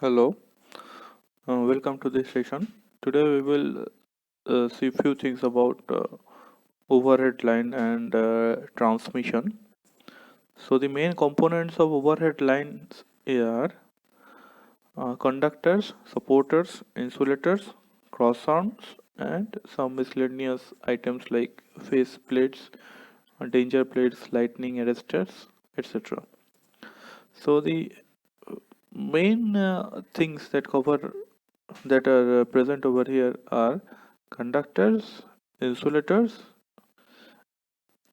Hello, welcome to this session. Today we will see few things about overhead line and transmission. So the main components of overhead lines are conductors, supporters, insulators, cross arms, and some miscellaneous items like face plates, danger plates, lightning arresters, etc. So the main things that are present over here are conductors, insulators,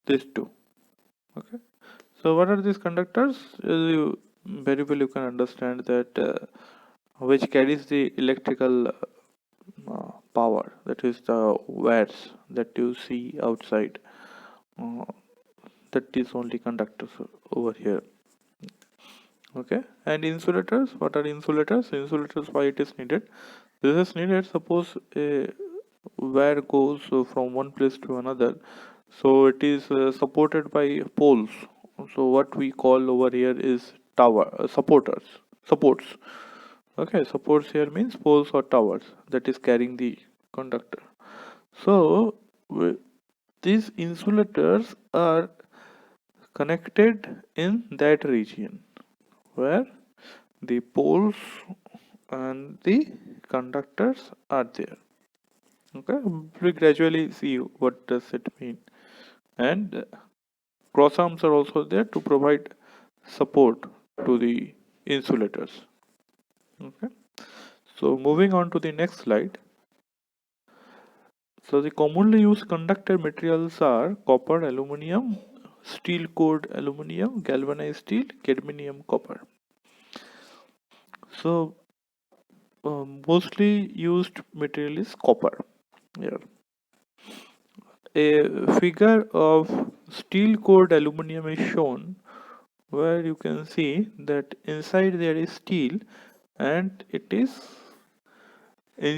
these two. Okay. So what are these conductors? You very well you can understand that which carries the electrical power. That is the wires that you see outside. Uh, that is only conductors over here. Okay. And insulators. What are insulators? Insulators. Why it is needed? This is needed. Suppose a wire goes from one place to another, so it is supported by poles. So what we call over here is tower supports. Okay, supports here means poles or towers that is carrying the conductor. So these insulators are connected in that region where the poles and the conductors are there. Okay, we gradually see what does it mean. And cross arms are also there to provide support to the insulators. Okay, so moving on to the next slide. So the commonly used conductor materials are copper, aluminum, steel cord aluminum, galvanized steel, cadmium copper. So mostly used material is copper here. A figure of steel cord aluminum is shown where you can see that inside there is steel and it is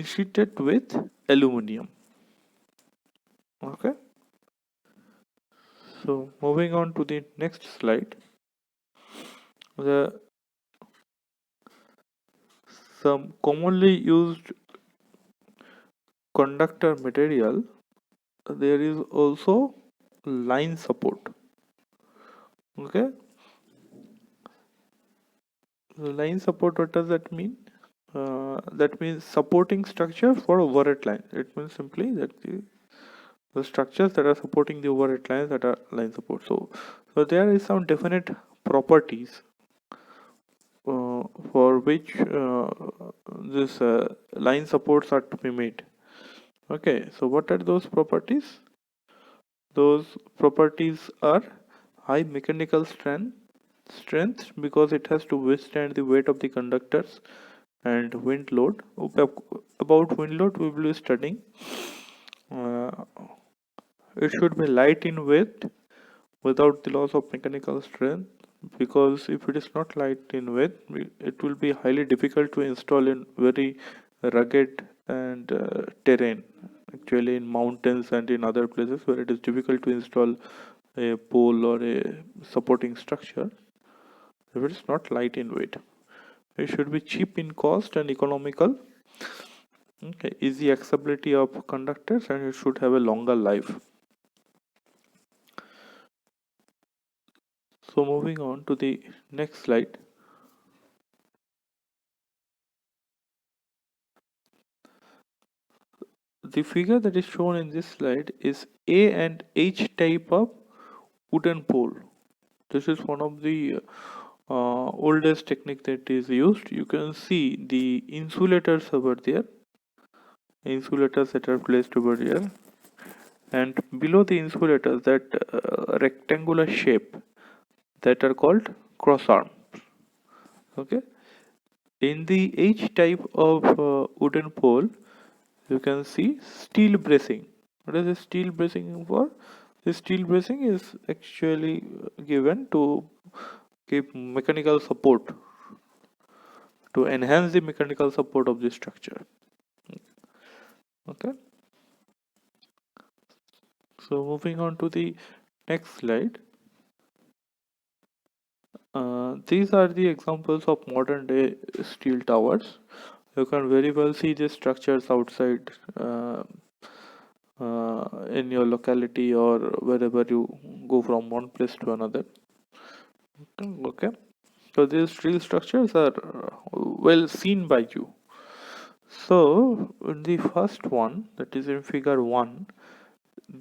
sheeted with aluminum. Okay, so moving on to the next slide. The some commonly used conductor material, there is also line support. Okay, so line support, what does that mean? That means supporting structure for overhead line. It means simply that the structures that are supporting the overhead lines that are line support. So there is some definite properties for which this line supports are to be made. Okay, so what are those properties? Those properties are high mechanical strength because it has to withstand the weight of the conductors and wind load. About wind load we will be studying. Uh, it should be light in weight without the loss of mechanical strength, because if it is not light in weight it will be highly difficult to install in very rugged and terrain, actually in mountains and in other places where it is difficult to install a pole or a supporting structure. If it is not light in weight, it should be cheap in cost and economical. Okay, easy accessibility of conductors, and it should have a longer life. So moving on to the next slide. The figure that is shown in this slide is A and H type of wooden pole. This is one of the oldest technique that is used. You can see the insulators over there, insulators that are placed over here, and below the insulators, that rectangular shape, that are called cross arms. Okay, in the H type of wooden pole, you can see steel bracing. What is the steel bracing for? The steel bracing is actually given to give mechanical support, to enhance the mechanical support of the structure. Okay, so moving on to the next slide. These are the examples of modern day steel towers. You can very well see the structures outside in your locality or wherever you go from one place to another. Okay, so these steel structures are well seen by you. So in the first one, that is in figure 1,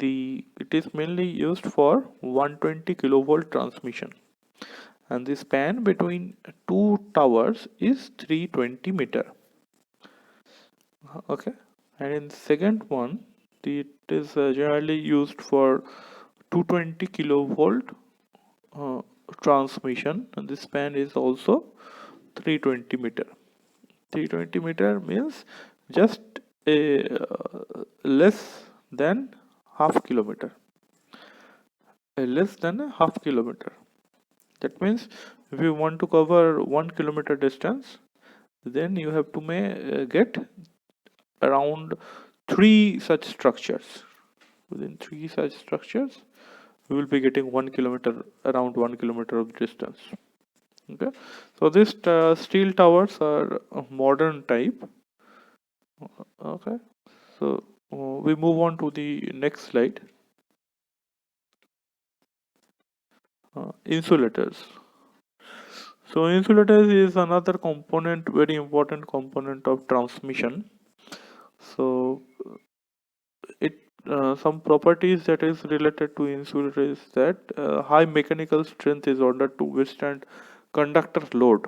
it is mainly used for 120 kilovolt transmission, and the span between two towers is 320 meter. Okay, and in second one, it is generally used for 220 kilovolt uh, transmission, and the span is also 320 meter. 320 meter means just a less than half kilometer. Less than a half kilometer. That means if you want to cover 1 kilometer distance, then you have to get around three such structures. Within three such structures, we will be getting 1 kilometer, around 1 kilometer of distance. Okay, so these steel towers are modern type. Okay, so we move on to the next slide. Insulators. So insulators is another component, very important component of transmission. So it some properties that is related to insulator is that high mechanical strength is ordered to withstand conductor load,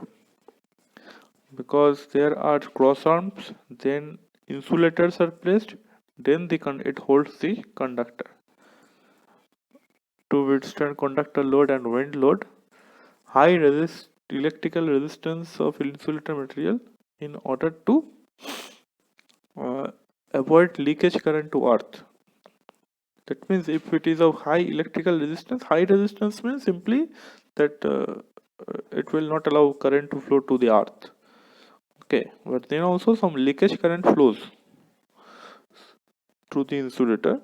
because there are cross arms, then insulators are placed, then it holds the conductor to withstand conductor load and wind load. High electrical resistance of insulator material in order to uh, avoid leakage current to earth. That means if it is of high electrical resistance, high resistance means simply that it will not allow current to flow to the earth. Okay, but then also some leakage current flows through the insulator.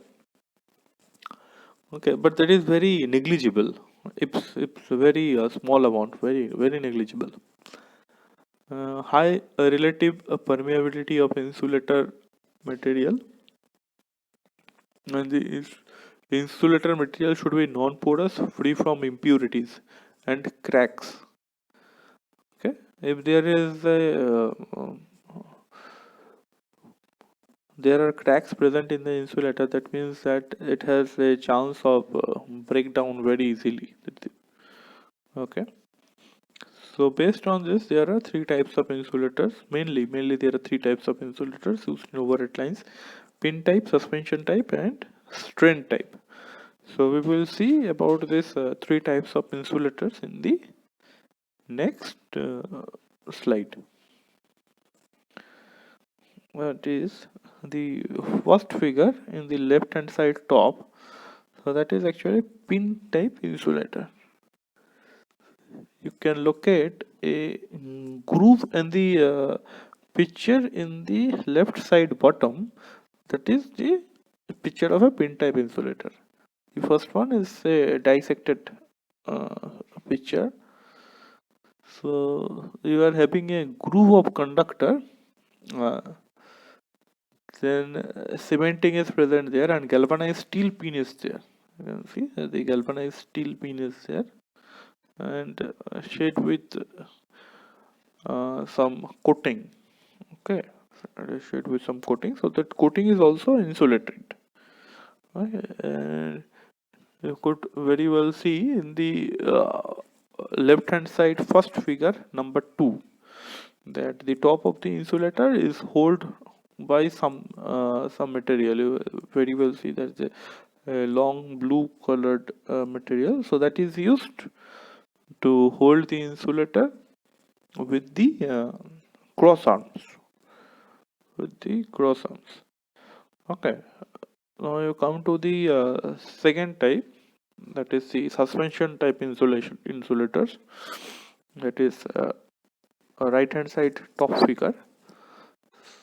Okay, but that is very negligible. It's very small amount, very negligible. High relative permeability of insulator material, and the insulator material should be non-porous, free from impurities and cracks. Okay, if there are cracks present in the insulator, that means that it has a chance of breakdown very easily. Okay, so based on this, there are three types of insulators. Mainly there are three types of insulators used in overhead lines: pin type, suspension type, and strain type. So we will see about this three types of insulators in the next slide. That is the first figure in the left hand side top. So that is actually pin type insulator. You can locate a groove in the picture in the left side bottom. That is the picture of a pin type insulator. The first one is a dissected uh, picture. So you are having a groove of conductor, uh, then cementing is present there, and galvanized steel pin is there. You can see the galvanized steel pin is there, and shade with some coating. Okay, shade with some coating, so that coating is also insulated. Okay, and you could very well see in the left hand side first figure number 2 that the top of the insulator is held by some material. You very well see that the long blue colored material, so that is used to hold the insulator with the cross arms, okay. Now you come to the second type, that is the suspension type insulators. That is a right hand side top figure.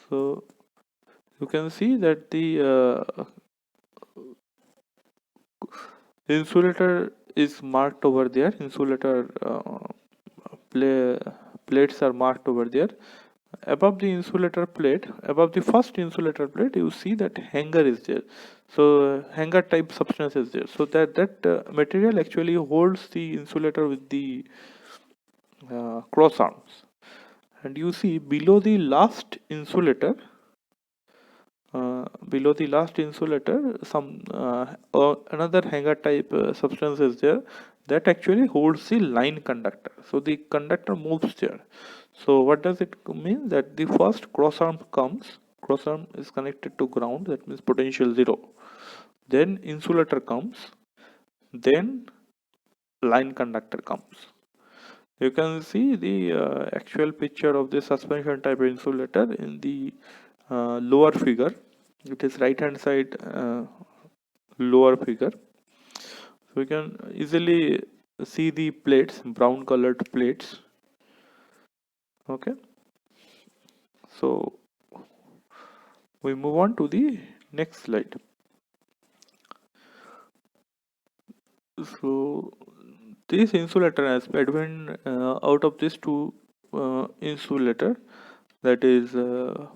So you can see that the insulator is marked over there. Insulator plates are marked over there. Above the insulator plate, above the first insulator plate, you see that hanger is there. So hanger type substance is there. So that material actually holds the insulator with the cross arms. And you see below the last insulator, some another hanger type substance is there that actually holds the line conductor. So the conductor moves there. So what does it mean? That the first cross arm is connected to ground, that means potential 0. Then insulator comes, then line conductor comes. You can see the actual picture of the suspension type insulator in the lower figure. It is right hand side lower figure. So we can easily see the plates, brown colored plates. Okay, so we move on to the next slide. So this insulator aspect, when out of these two insulator, that is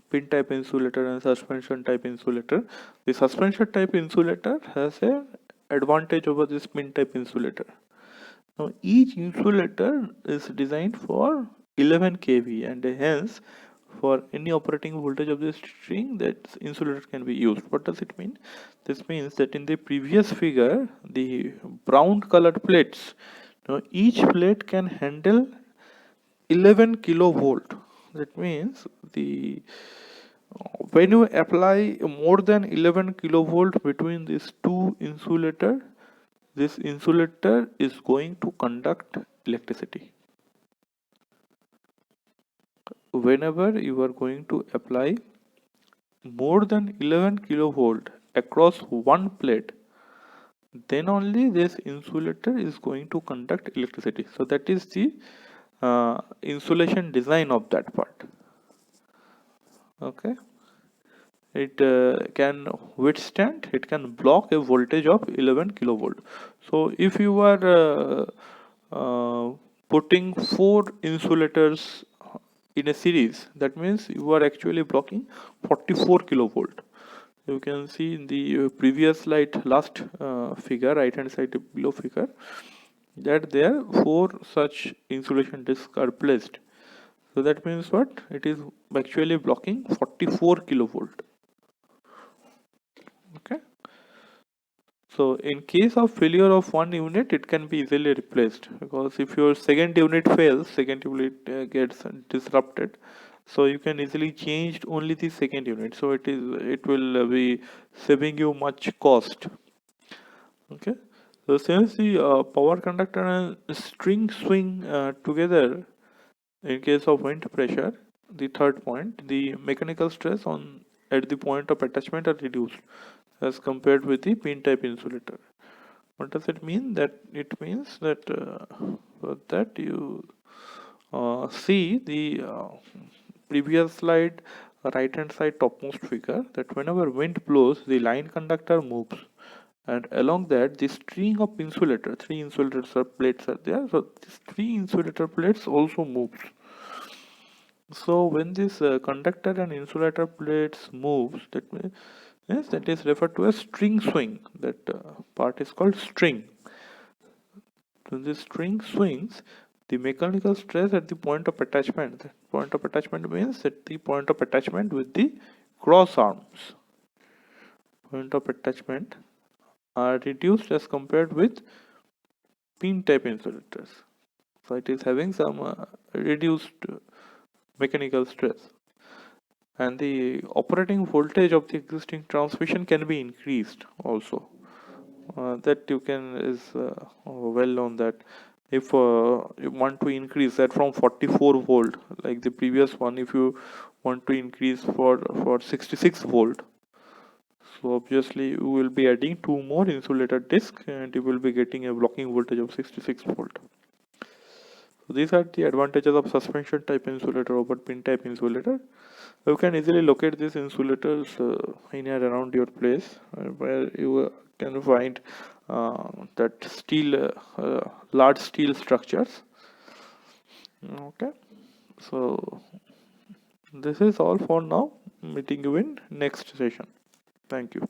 pin type insulator and suspension type insulator, the suspension type insulator has a advantage over this pin type insulator. Now each insulator is designed for 11 kV, and hence for any operating voltage of the string, that insulator can be used. What does it mean? This means that in the previous figure, the brown colored plates, now each plate can handle 11 kilovolt. That means the when you apply more than 11 kilovolt between these two insulator, this insulator is going to conduct electricity. Whenever you are going to apply more than 11 kilovolt across one plate, then only this insulator is going to conduct electricity. So that is the insulation design of that part. Okay, it can withstand, it can block a voltage of 11 kilovolt. So if you are putting 4 insulators in a series, that means you are actually blocking 44 kilovolt. You can see in the previous slide, last figure, right hand side below figure, that there 4 such insulation discs are placed. So that means what? It is actually blocking 44 kilovolt. Okay. So in case of failure of one unit, it can be easily replaced, because if your second unit fails, second unit gets disrupted, so you can easily change only the second unit. So it will be saving you much cost. Okay. So since the power conductor and string swing together in case of wind pressure, the third point, the mechanical stress on at the point of attachment are reduced as compared with the pin type insulator. What does it mean? That it means that you see the previous slide, right hand side topmost figure, that whenever wind blows, the line conductor moves, and along that the string of insulator, 3 insulators or plates are there, so these 3 insulator plates also moves. So when this conductor and insulator plates moves, that means, yes, that is referred to as string swing. That part is called string. When the string swings, the mechanical stress at the point of attachment. The point of attachment means at the point of attachment with the cross arms. Point of attachment are reduced as compared with pin type insulators. So it is having some reduced mechanical stress, and the operating voltage of the existing transmission can be increased also. That you can is well known that if you want to increase that from 44 volt like the previous one, if you want to increase for 66 volt, so obviously you will be adding 2 more insulator disc and you will be getting a blocking voltage of 66 volt. So these are the advantages of suspension type insulator over pin type insulator. You can easily locate these insulators in and around your place, where you can find that steel large steel structures. Okay, so this is all for now. Meeting you in next session. Thank you.